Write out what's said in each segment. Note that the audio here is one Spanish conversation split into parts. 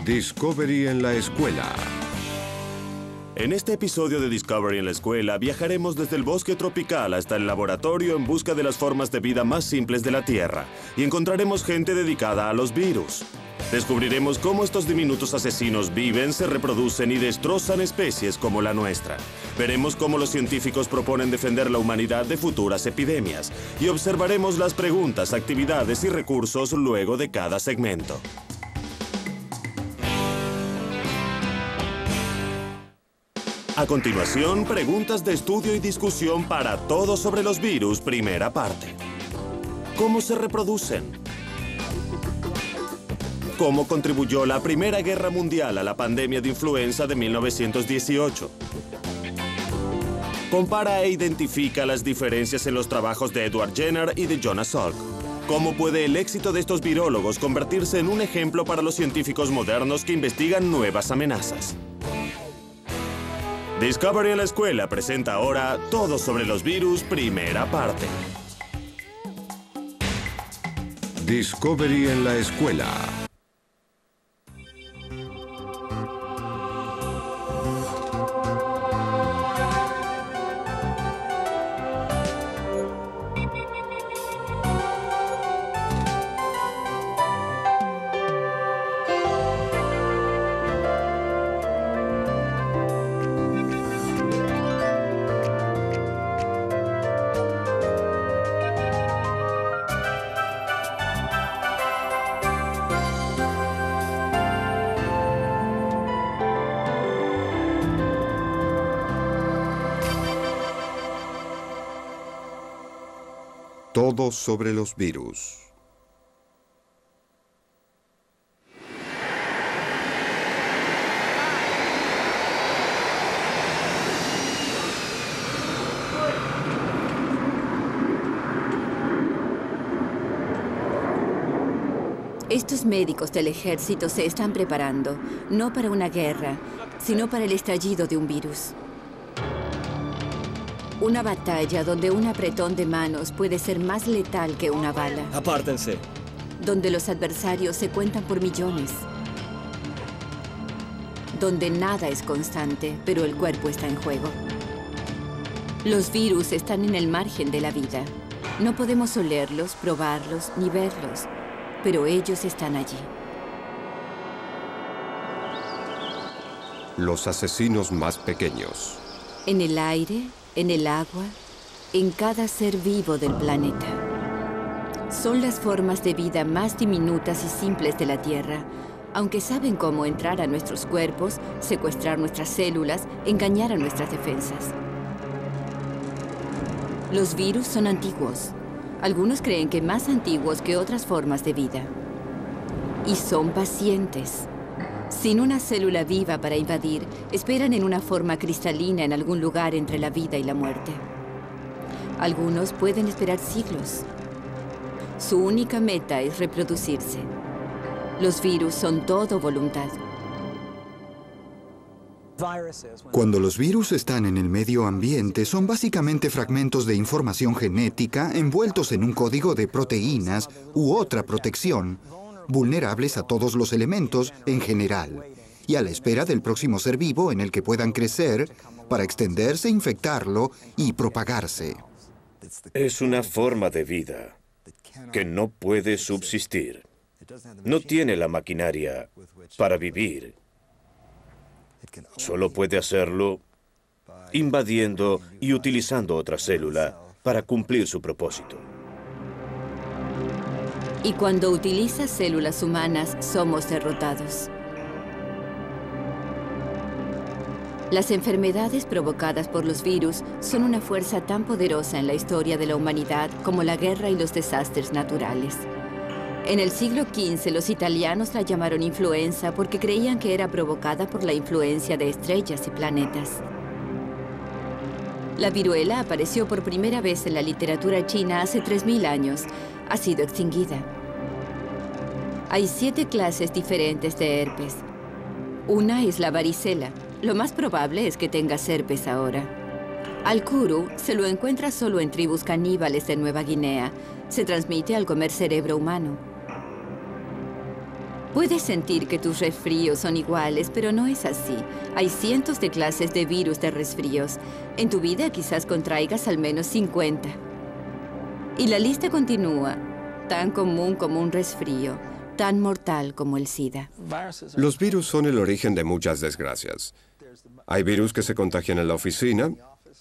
Discovery en la escuela. En este episodio de Discovery en la escuela, viajaremos desde el bosque tropical hasta el laboratorio en busca de las formas de vida más simples de la Tierra y encontraremos gente dedicada a los virus. Descubriremos cómo estos diminutos asesinos viven, se reproducen y destrozan especies como la nuestra. Veremos cómo los científicos proponen defender la humanidad de futuras epidemias y observaremos las preguntas, actividades y recursos luego de cada segmento. A continuación, preguntas de estudio y discusión para todos sobre los virus, primera parte. ¿Cómo se reproducen? ¿Cómo contribuyó la Primera Guerra Mundial a la pandemia de influenza de 1918? Compara e identifica las diferencias en los trabajos de Edward Jenner y de Jonas Salk. ¿Cómo puede el éxito de estos virólogos convertirse en un ejemplo para los científicos modernos que investigan nuevas amenazas? Discovery en la escuela presenta ahora Todo sobre los virus, primera parte. Discovery en la escuela. Todo sobre los virus. Estos médicos del ejército se están preparando, no para una guerra, sino para el estallido de un virus. Una batalla donde un apretón de manos puede ser más letal que una bala. Apártense. Donde los adversarios se cuentan por millones. Donde nada es constante, pero el cuerpo está en juego. Los virus están en el margen de la vida. No podemos olerlos, probarlos, ni verlos, pero ellos están allí. Los asesinos más pequeños. En el aire, en el agua, en cada ser vivo del planeta. Son las formas de vida más diminutas y simples de la Tierra, aunque saben cómo entrar a nuestros cuerpos, secuestrar nuestras células, engañar a nuestras defensas. Los virus son antiguos. Algunos creen que más antiguos que otras formas de vida. Y son pacientes. Sin una célula viva para invadir, esperan en una forma cristalina en algún lugar entre la vida y la muerte. Algunos pueden esperar siglos. Su única meta es reproducirse. Los virus son todo voluntad. Cuando los virus están en el medio ambiente, son básicamente fragmentos de información genética envueltos en un código de proteínas u otra protección, vulnerables a todos los elementos en general, y a la espera del próximo ser vivo en el que puedan crecer para extenderse, infectarlo y propagarse. Es una forma de vida que no puede subsistir. No tiene la maquinaria para vivir. Solo puede hacerlo invadiendo y utilizando otra célula para cumplir su propósito. Y cuando utiliza células humanas, somos derrotados. Las enfermedades provocadas por los virus son una fuerza tan poderosa en la historia de la humanidad como la guerra y los desastres naturales. En el siglo XV, los italianos la llamaron influenza porque creían que era provocada por la influencia de estrellas y planetas. La viruela apareció por primera vez en la literatura china hace 3000 años. Ha sido extinguida. Hay 7 clases diferentes de herpes. Una es la varicela. Lo más probable es que tengas herpes ahora. Al kuru se lo encuentra solo en tribus caníbales de Nueva Guinea. Se transmite al comer cerebro humano. Puedes sentir que tus resfríos son iguales, pero no es así. Hay cientos de clases de virus de resfríos. En tu vida quizás contraigas al menos 50. Y la lista continúa. Tan común como un resfrío, tan mortal como el SIDA. Los virus son el origen de muchas desgracias. Hay virus que se contagian en la oficina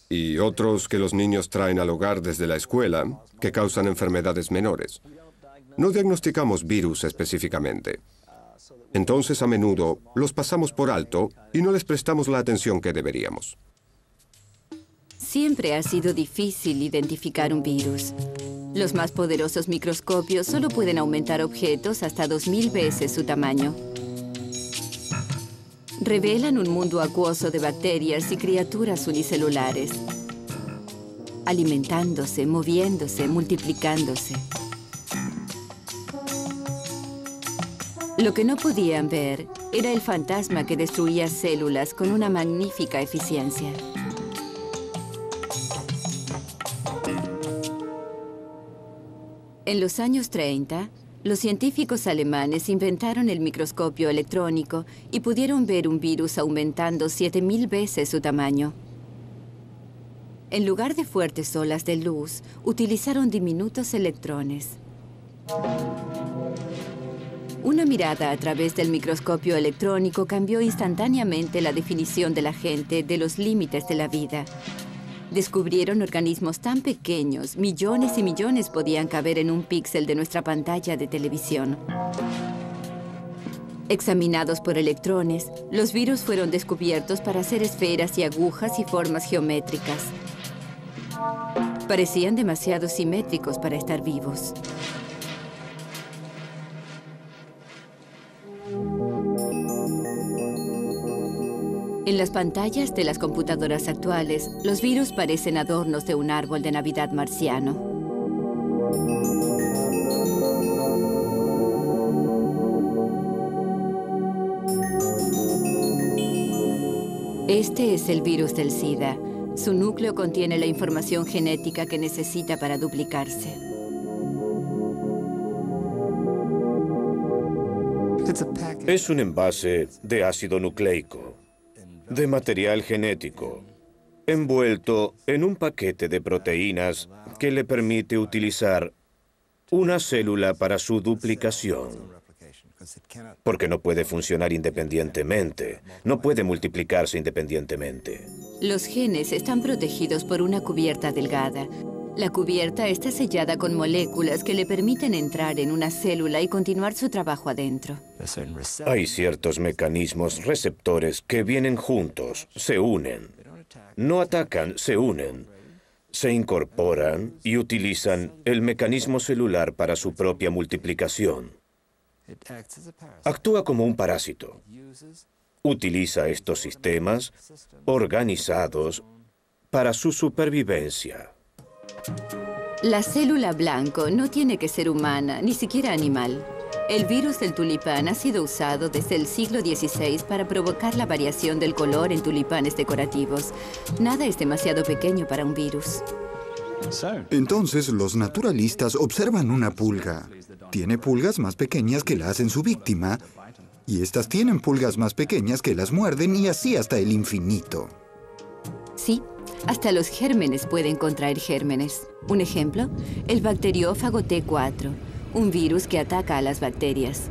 y otros que los niños traen al hogar desde la escuela que causan enfermedades menores. No diagnosticamos virus específicamente. Entonces, a menudo, los pasamos por alto y no les prestamos la atención que deberíamos. Siempre ha sido difícil identificar un virus. Los más poderosos microscopios solo pueden aumentar objetos hasta 2000 veces su tamaño. Revelan un mundo acuoso de bacterias y criaturas unicelulares, alimentándose, moviéndose, multiplicándose. Lo que no podían ver era el fantasma que destruía células con una magnífica eficiencia. En los años 30, los científicos alemanes inventaron el microscopio electrónico y pudieron ver un virus aumentando 7000 veces su tamaño. En lugar de fuertes olas de luz, utilizaron diminutos electrones. Una mirada a través del microscopio electrónico cambió instantáneamente la definición de la gente de los límites de la vida. Descubrieron organismos tan pequeños, millones y millones podían caber en un píxel de nuestra pantalla de televisión. Examinados por electrones, los virus fueron descubiertos para ser esferas y agujas y formas geométricas. Parecían demasiado simétricos para estar vivos. En las pantallas de las computadoras actuales, los virus parecen adornos de un árbol de Navidad marciano. Este es el virus del SIDA. Su núcleo contiene la información genética que necesita para duplicarse. Es un envase de ácido nucleico, de material genético, envuelto en un paquete de proteínas que le permite utilizar una célula para su duplicación, porque no puede funcionar independientemente, no puede multiplicarse independientemente. Los genes están protegidos por una cubierta delgada. La cubierta está sellada con moléculas que le permiten entrar en una célula y continuar su trabajo adentro. Hay ciertos mecanismos receptores que vienen juntos, se unen. No atacan, se unen. Se incorporan y utilizan el mecanismo celular para su propia multiplicación. Actúa como un parásito. Utiliza estos sistemas organizados para su supervivencia. La célula blanco no tiene que ser humana, ni siquiera animal. El virus del tulipán ha sido usado desde el siglo XVI para provocar la variación del color en tulipanes decorativos. Nada es demasiado pequeño para un virus. Entonces, los naturalistas observan una pulga. Tiene pulgas más pequeñas que la hacen su víctima, y estas tienen pulgas más pequeñas que las muerden, y así hasta el infinito. Sí. Hasta los gérmenes pueden contraer gérmenes. Un ejemplo, el bacteriófago T4, un virus que ataca a las bacterias.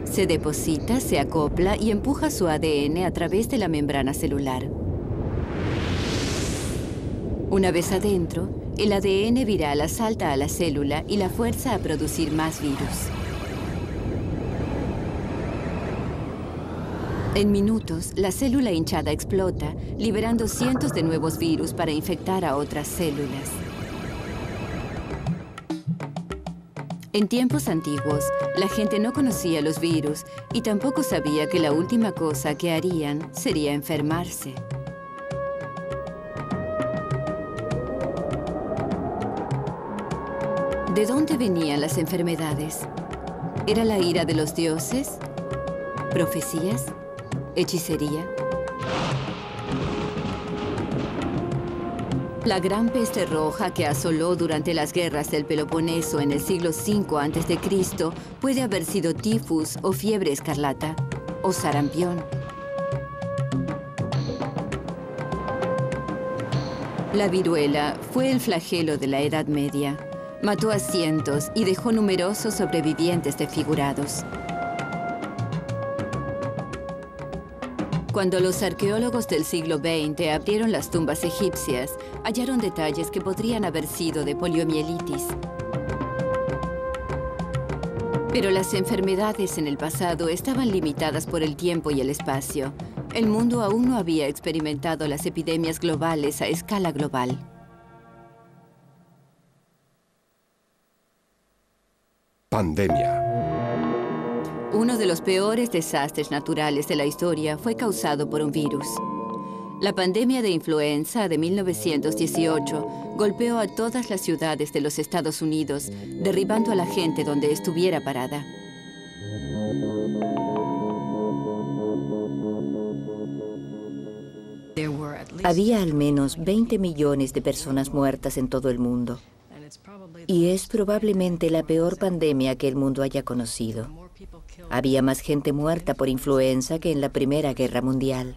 Se deposita, se acopla y empuja su ADN a través de la membrana celular. Una vez adentro, el ADN viral asalta a la célula y la fuerza a producir más virus. En minutos, la célula hinchada explota, liberando cientos de nuevos virus para infectar a otras células. En tiempos antiguos, la gente no conocía los virus y tampoco sabía que la última cosa que harían sería enfermarse. ¿De dónde venían las enfermedades? ¿Era la ira de los dioses? ¿Profecías? ¿Hechicería? La gran peste roja que asoló durante las guerras del Peloponeso en el siglo V a.C. puede haber sido tifus o fiebre escarlata o sarampión. La viruela fue el flagelo de la Edad Media. Mató a cientos y dejó numerosos sobrevivientes desfigurados. Cuando los arqueólogos del siglo XX abrieron las tumbas egipcias, hallaron detalles que podrían haber sido de poliomielitis. Pero las enfermedades en el pasado estaban limitadas por el tiempo y el espacio. El mundo aún no había experimentado las epidemias globales a escala global. Pandemia. Uno de los peores desastres naturales de la historia fue causado por un virus. La pandemia de influenza de 1918 golpeó a todas las ciudades de los Estados Unidos, derribando a la gente donde estuviera parada. Había al menos 20 millones de personas muertas en todo el mundo. Y es probablemente la peor pandemia que el mundo haya conocido. Había más gente muerta por influenza que en la Primera Guerra Mundial.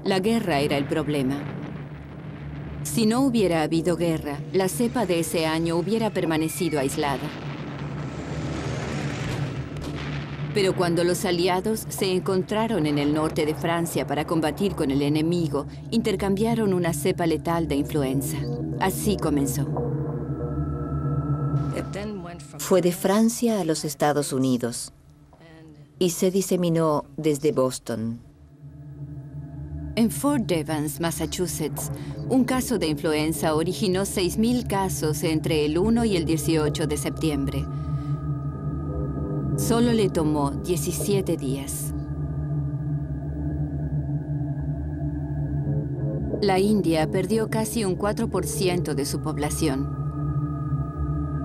La guerra era el problema. Si no hubiera habido guerra, la cepa de ese año hubiera permanecido aislada. Pero cuando los aliados se encontraron en el norte de Francia para combatir con el enemigo, intercambiaron una cepa letal de influenza. Así comenzó. Fue de Francia a los Estados Unidos y se diseminó desde Boston. En Fort Devens, Massachusetts, un caso de influenza originó 6.000 casos entre el 1 y el 18 de septiembre. Solo le tomó 17 días. La India perdió casi un 4% de su población.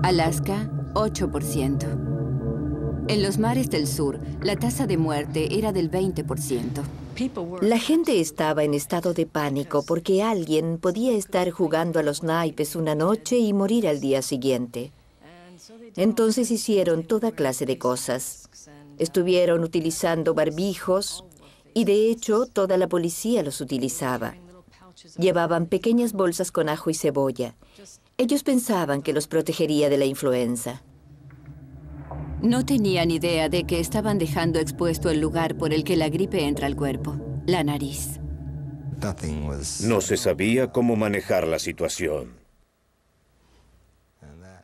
Alaska, 8%. En los mares del sur, la tasa de muerte era del 20%. La gente estaba en estado de pánico porque alguien podía estar jugando a los naipes una noche y morir al día siguiente. Entonces hicieron toda clase de cosas. Estuvieron utilizando barbijos y, de hecho, toda la policía los utilizaba. Llevaban pequeñas bolsas con ajo y cebolla. Ellos pensaban que los protegería de la influenza. No tenían idea de que estaban dejando expuesto el lugar por el que la gripe entra al cuerpo, la nariz. No se sabía cómo manejar la situación.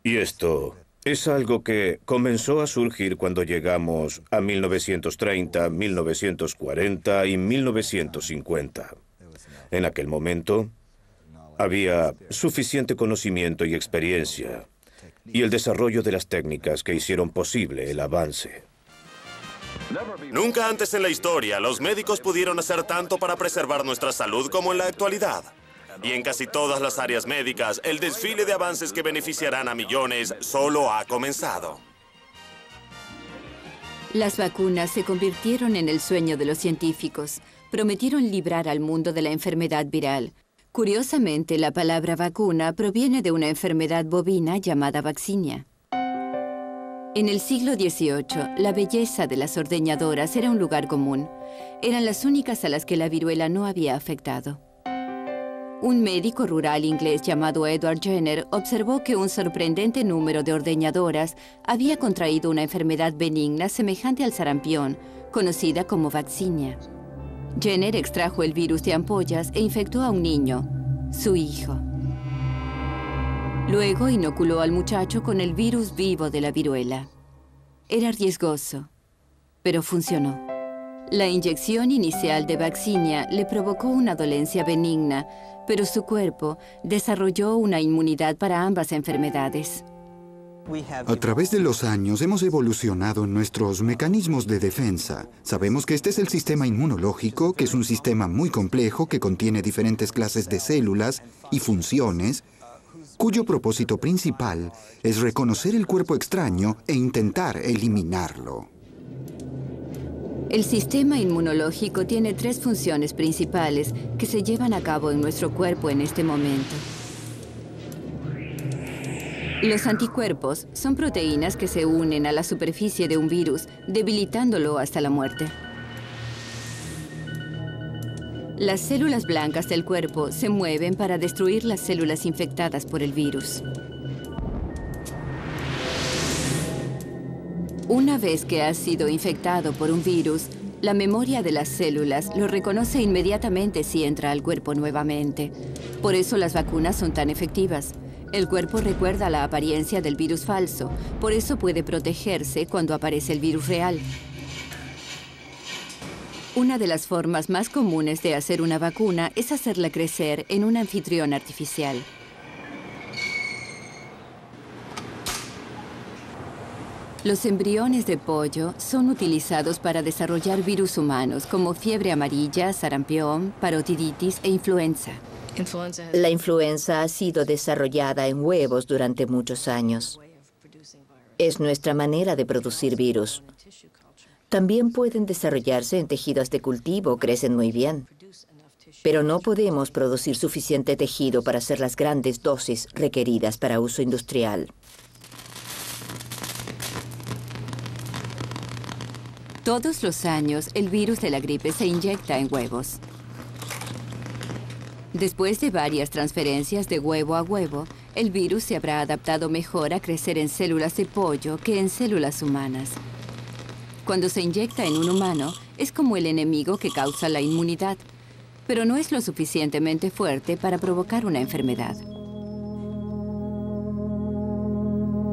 Y esto es algo que comenzó a surgir cuando llegamos a 1930, 1940 y 1950. En aquel momento, había suficiente conocimiento y experiencia y el desarrollo de las técnicas que hicieron posible el avance. Nunca antes en la historia los médicos pudieron hacer tanto para preservar nuestra salud como en la actualidad. Y en casi todas las áreas médicas, el desfile de avances que beneficiarán a millones solo ha comenzado. Las vacunas se convirtieron en el sueño de los científicos. Prometieron librar al mundo de la enfermedad viral. Curiosamente, la palabra vacuna proviene de una enfermedad bovina llamada vaccinia. En el siglo XVIII, la belleza de las ordeñadoras era un lugar común. Eran las únicas a las que la viruela no había afectado. Un médico rural inglés llamado Edward Jenner observó que un sorprendente número de ordeñadoras había contraído una enfermedad benigna semejante al sarampión, conocida como vaccinia. Jenner extrajo el virus de ampollas e infectó a un niño, su hijo. Luego inoculó al muchacho con el virus vivo de la viruela. Era riesgoso, pero funcionó. La inyección inicial de vaccinia le provocó una dolencia benigna, pero su cuerpo desarrolló una inmunidad para ambas enfermedades. A través de los años hemos evolucionado en nuestros mecanismos de defensa. Sabemos que este es el sistema inmunológico, que es un sistema muy complejo que contiene diferentes clases de células y funciones, cuyo propósito principal es reconocer el cuerpo extraño e intentar eliminarlo. El sistema inmunológico tiene 3 funciones principales que se llevan a cabo en nuestro cuerpo en este momento. Los anticuerpos son proteínas que se unen a la superficie de un virus, debilitándolo hasta la muerte. Las células blancas del cuerpo se mueven para destruir las células infectadas por el virus. Una vez que has sido infectado por un virus, la memoria de las células lo reconoce inmediatamente si entra al cuerpo nuevamente. Por eso las vacunas son tan efectivas. El cuerpo recuerda la apariencia del virus falso, por eso puede protegerse cuando aparece el virus real. Una de las formas más comunes de hacer una vacuna es hacerla crecer en un anfitrión artificial. Los embriones de pollo son utilizados para desarrollar virus humanos como fiebre amarilla, sarampión, parotiditis e influenza. La influenza ha sido desarrollada en huevos durante muchos años. Es nuestra manera de producir virus. También pueden desarrollarse en tejidos de cultivo, crecen muy bien. Pero no podemos producir suficiente tejido para hacer las grandes dosis requeridas para uso industrial. Todos los años, el virus de la gripe se inyecta en huevos. Después de varias transferencias de huevo a huevo, el virus se habrá adaptado mejor a crecer en células de pollo que en células humanas. Cuando se inyecta en un humano, es como el enemigo que causa la inmunidad, pero no es lo suficientemente fuerte para provocar una enfermedad.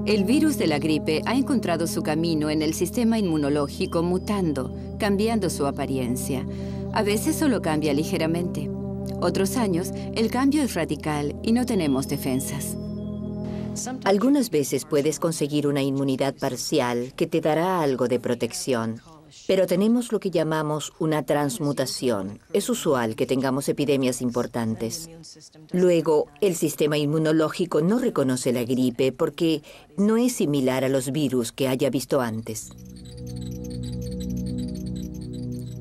El virus de la gripe ha encontrado su camino en el sistema inmunológico mutando, cambiando su apariencia. A veces solo cambia ligeramente. Otros años, el cambio es radical y no tenemos defensas. Algunas veces puedes conseguir una inmunidad parcial que te dará algo de protección. Pero tenemos lo que llamamos una transmutación. Es usual que tengamos epidemias importantes. Luego, el sistema inmunológico no reconoce la gripe porque no es similar a los virus que haya visto antes.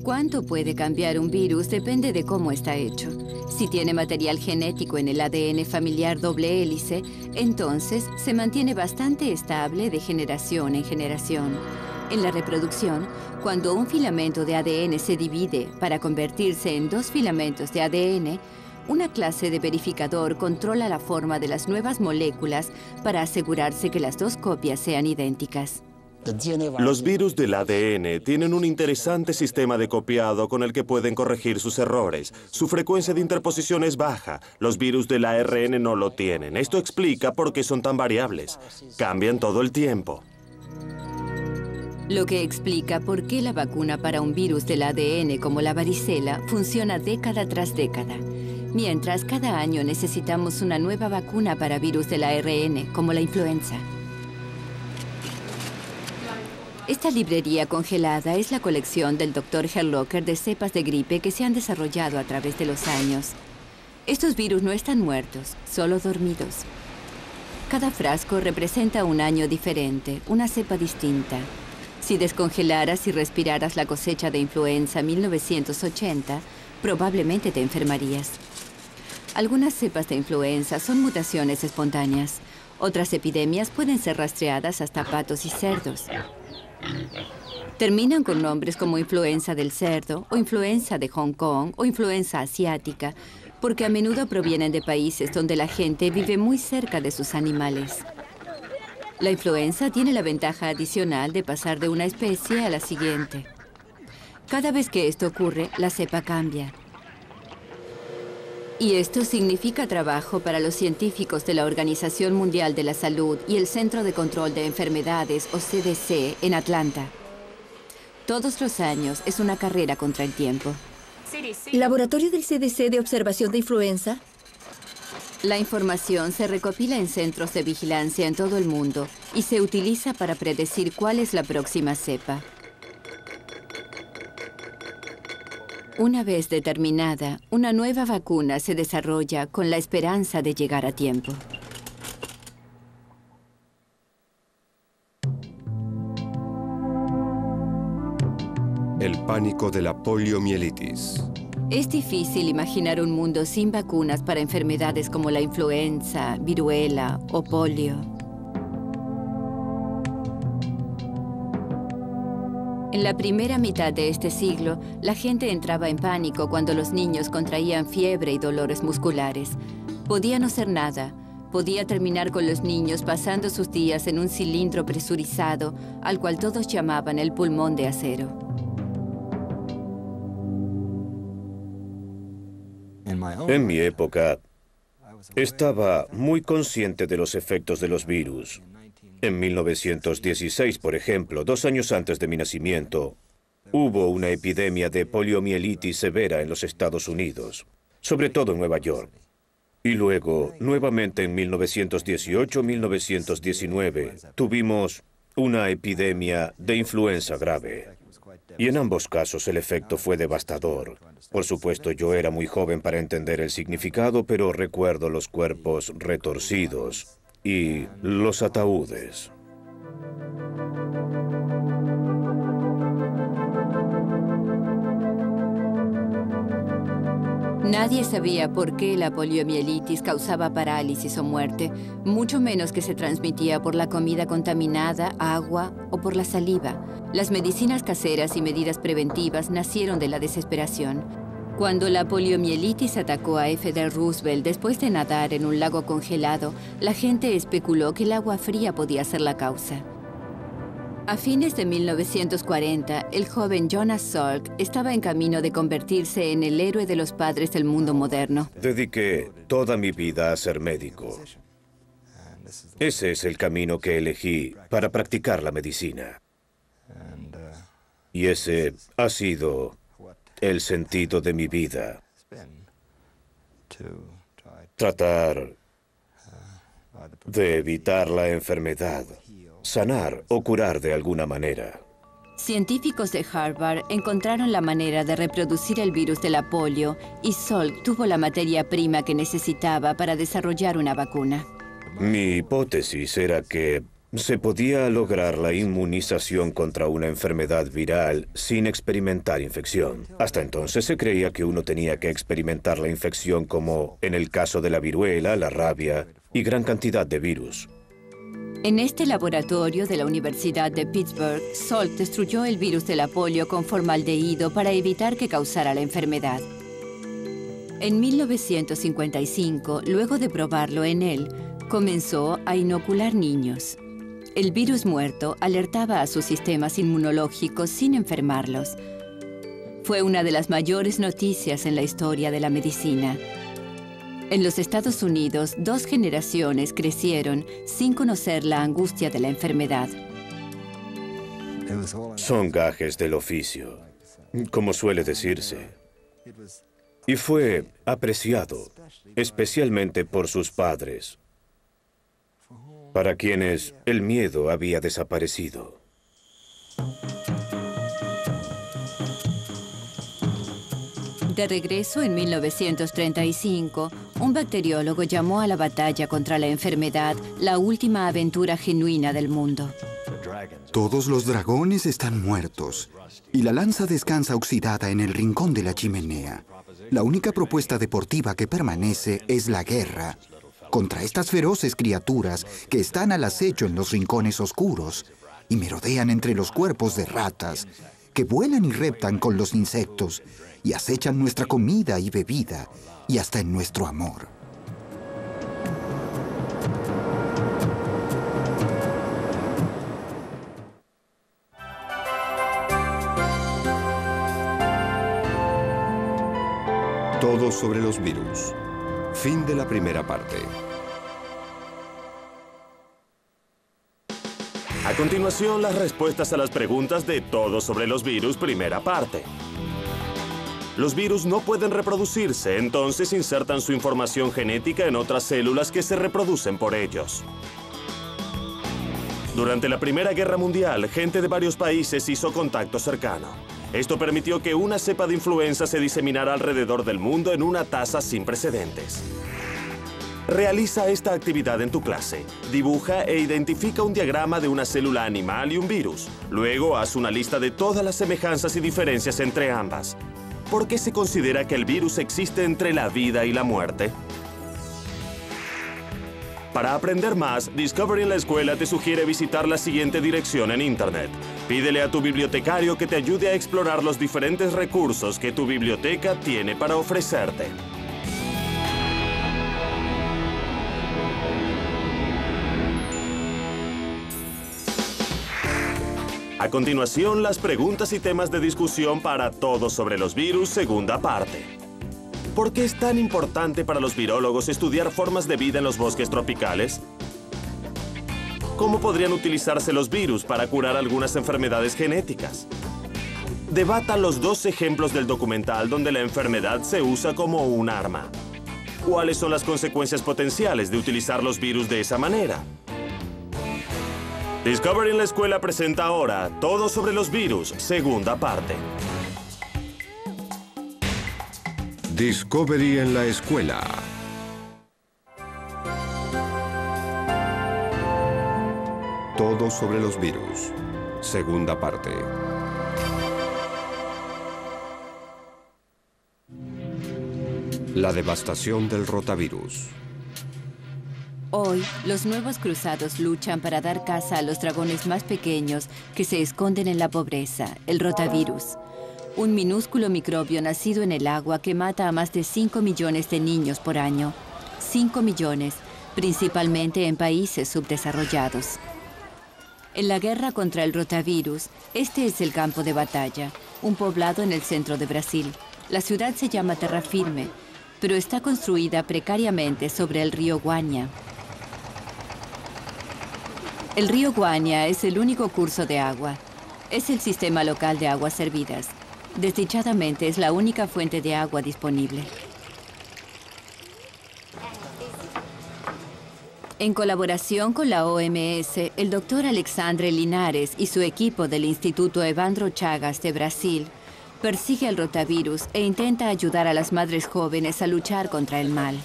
¿Cuánto puede cambiar un virus? Depende de cómo está hecho. Si tiene material genético en el ADN familiar doble hélice, entonces se mantiene bastante estable de generación en generación. En la reproducción, cuando un filamento de ADN se divide para convertirse en 2 filamentos de ADN, una clase de verificador controla la forma de las nuevas moléculas para asegurarse que las 2 copias sean idénticas. Los virus del ADN tienen un interesante sistema de copiado con el que pueden corregir sus errores. Su frecuencia de interposición es baja. Los virus del ARN no lo tienen. Esto explica por qué son tan variables. Cambian todo el tiempo. Lo que explica por qué la vacuna para un virus del ADN como la varicela funciona década tras década, mientras cada año necesitamos una nueva vacuna para virus del ARN como la influenza. Esta librería congelada es la colección del Dr. Herlocker de cepas de gripe que se han desarrollado a través de los años. Estos virus no están muertos, solo dormidos. Cada frasco representa un año diferente, una cepa distinta. Si descongelaras y respiraras la cosecha de influenza 1980, probablemente te enfermarías. Algunas cepas de influenza son mutaciones espontáneas. Otras epidemias pueden ser rastreadas hasta patos y cerdos. Terminan con nombres como influenza del cerdo, o influenza de Hong Kong, o influenza asiática, porque a menudo provienen de países donde la gente vive muy cerca de sus animales. La influenza tiene la ventaja adicional de pasar de una especie a la siguiente. Cada vez que esto ocurre, la cepa cambia. Y esto significa trabajo para los científicos de la Organización Mundial de la Salud y el Centro de Control de Enfermedades, o CDC, en Atlanta. Todos los años es una carrera contra el tiempo. ¿Laboratorio del CDC de observación de influenza? La información se recopila en centros de vigilancia en todo el mundo y se utiliza para predecir cuál es la próxima cepa. Una vez determinada, una nueva vacuna se desarrolla con la esperanza de llegar a tiempo. El pánico de la poliomielitis. Es difícil imaginar un mundo sin vacunas para enfermedades como la influenza, viruela o polio. En la primera mitad de este siglo, la gente entraba en pánico cuando los niños contraían fiebre y dolores musculares. Podía no ser nada. Podía terminar con los niños pasando sus días en un cilindro presurizado, al cual todos llamaban el pulmón de acero. En mi época, estaba muy consciente de los efectos de los virus. En 1916, por ejemplo, 2 años antes de mi nacimiento, hubo una epidemia de poliomielitis severa en los Estados Unidos, sobre todo en Nueva York. Y luego, nuevamente en 1918-1919, tuvimos una epidemia de influenza grave. Y en ambos casos el efecto fue devastador. Por supuesto, yo era muy joven para entender el significado, pero recuerdo los cuerpos retorcidos y los ataúdes. Nadie sabía por qué la poliomielitis causaba parálisis o muerte, mucho menos que se transmitía por la comida contaminada, agua o por la saliva. Las medicinas caseras y medidas preventivas nacieron de la desesperación. Cuando la poliomielitis atacó a F. D. Roosevelt después de nadar en un lago congelado, la gente especuló que el agua fría podía ser la causa. A fines de 1940, el joven Jonas Salk estaba en camino de convertirse en el héroe de los padres del mundo moderno. Dediqué toda mi vida a ser médico. Ese es el camino que elegí para practicar la medicina. Y ese ha sido el sentido de mi vida. Tratar de evitar la enfermedad, sanar o curar de alguna manera. Científicos de Harvard encontraron la manera de reproducir el virus de la polio y Salk tuvo la materia prima que necesitaba para desarrollar una vacuna. Mi hipótesis era que se podía lograr la inmunización contra una enfermedad viral sin experimentar infección. Hasta entonces se creía que uno tenía que experimentar la infección como en el caso de la viruela, la rabia y gran cantidad de virus. En este laboratorio de la Universidad de Pittsburgh, Salk destruyó el virus de la polio con formaldehído para evitar que causara la enfermedad. En 1955, luego de probarlo en él, comenzó a inocular niños. El virus muerto alertaba a sus sistemas inmunológicos sin enfermarlos. Fue una de las mayores noticias en la historia de la medicina. En los Estados Unidos, 2 generaciones crecieron sin conocer la angustia de la enfermedad. Son gajes del oficio, como suele decirse. Y fue apreciado, especialmente por sus padres, para quienes el miedo había desaparecido. De regreso en 1935, un bacteriólogo llamó a la batalla contra la enfermedad la última aventura genuina del mundo. Todos los dragones están muertos y la lanza descansa oxidada en el rincón de la chimenea. La única propuesta deportiva que permanece es la guerra contra estas feroces criaturas que están al acecho en los rincones oscuros y merodean entre los cuerpos de ratas, que vuelan y reptan con los insectos y acechan nuestra comida y bebida y hasta en nuestro amor. Todo sobre los virus. Fin de la primera parte. A continuación, las respuestas a las preguntas de Todo sobre los virus, primera parte. Los virus no pueden reproducirse, entonces insertan su información genética en otras células que se reproducen por ellos. Durante la Primera Guerra Mundial, gente de varios países hizo contacto cercano. Esto permitió que una cepa de influenza se diseminara alrededor del mundo en una tasa sin precedentes. Realiza esta actividad en tu clase. Dibuja e identifica un diagrama de una célula animal y un virus. Luego haz una lista de todas las semejanzas y diferencias entre ambas. ¿Por qué se considera que el virus existe entre la vida y la muerte? Para aprender más, Discovery en la Escuela te sugiere visitar la siguiente dirección en Internet. Pídele a tu bibliotecario que te ayude a explorar los diferentes recursos que tu biblioteca tiene para ofrecerte. A continuación, las preguntas y temas de discusión para Todos sobre los virus, segunda parte. ¿Por qué es tan importante para los virólogos estudiar formas de vida en los bosques tropicales? ¿Cómo podrían utilizarse los virus para curar algunas enfermedades genéticas? Debatan los dos ejemplos del documental donde la enfermedad se usa como un arma. ¿Cuáles son las consecuencias potenciales de utilizar los virus de esa manera? Discovery en la Escuela presenta ahora Todo sobre los virus, segunda parte. Discovery en la Escuela. Todo sobre los virus, segunda parte. La devastación del rotavirus. Hoy, los nuevos cruzados luchan para dar caza a los dragones más pequeños que se esconden en la pobreza, el rotavirus. Un minúsculo microbio nacido en el agua que mata a más de 5 millones de niños por año. 5 millones, principalmente en países subdesarrollados. En la guerra contra el rotavirus, este es el campo de batalla, un poblado en el centro de Brasil. La ciudad se llama Terra Firme, pero está construida precariamente sobre el río Guaña. El río Guaña es el único curso de agua. Es el sistema local de aguas servidas. Desdichadamente, es la única fuente de agua disponible. En colaboración con la OMS, el doctor Alexandre Linares y su equipo del Instituto Evandro Chagas de Brasil persigue el rotavirus e intenta ayudar a las madres jóvenes a luchar contra el mal.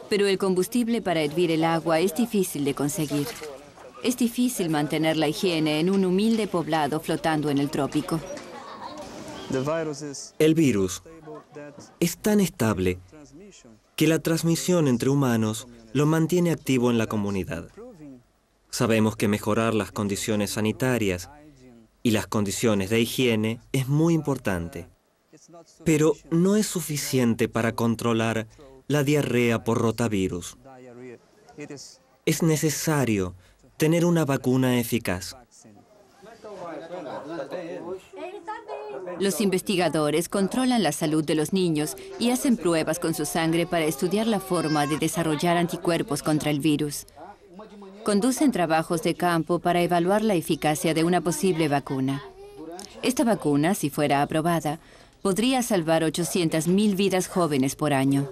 Pero el combustible para hervir el agua es difícil de conseguir. Es difícil mantener la higiene en un humilde poblado flotando en el trópico. El virus es tan estable que la transmisión entre humanos lo mantiene activo en la comunidad. Sabemos que mejorar las condiciones sanitarias y las condiciones de higiene es muy importante, pero no es suficiente para controlar la diarrea por rotavirus. Es necesario tener una vacuna eficaz. Los investigadores controlan la salud de los niños y hacen pruebas con su sangre para estudiar la forma de desarrollar anticuerpos contra el virus. Conducen trabajos de campo para evaluar la eficacia de una posible vacuna. Esta vacuna, si fuera aprobada, podría salvar 800.000 vidas jóvenes por año.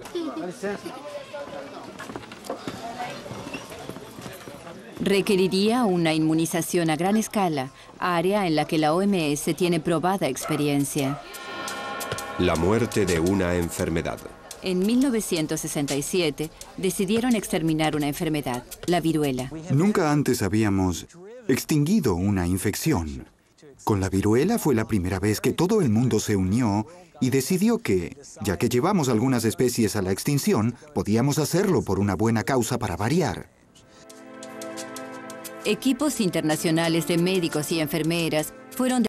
Requeriría una inmunización a gran escala, área en la que la OMS tiene probada experiencia. La muerte de una enfermedad. En 1967, decidieron exterminar una enfermedad, la viruela. Nunca antes habíamos extinguido una infección. Con la viruela fue la primera vez que todo el mundo se unió y decidió que, ya que llevamos algunas especies a la extinción, podíamos hacerlo por una buena causa para variar. Equipos internacionales de médicos y enfermeras fueron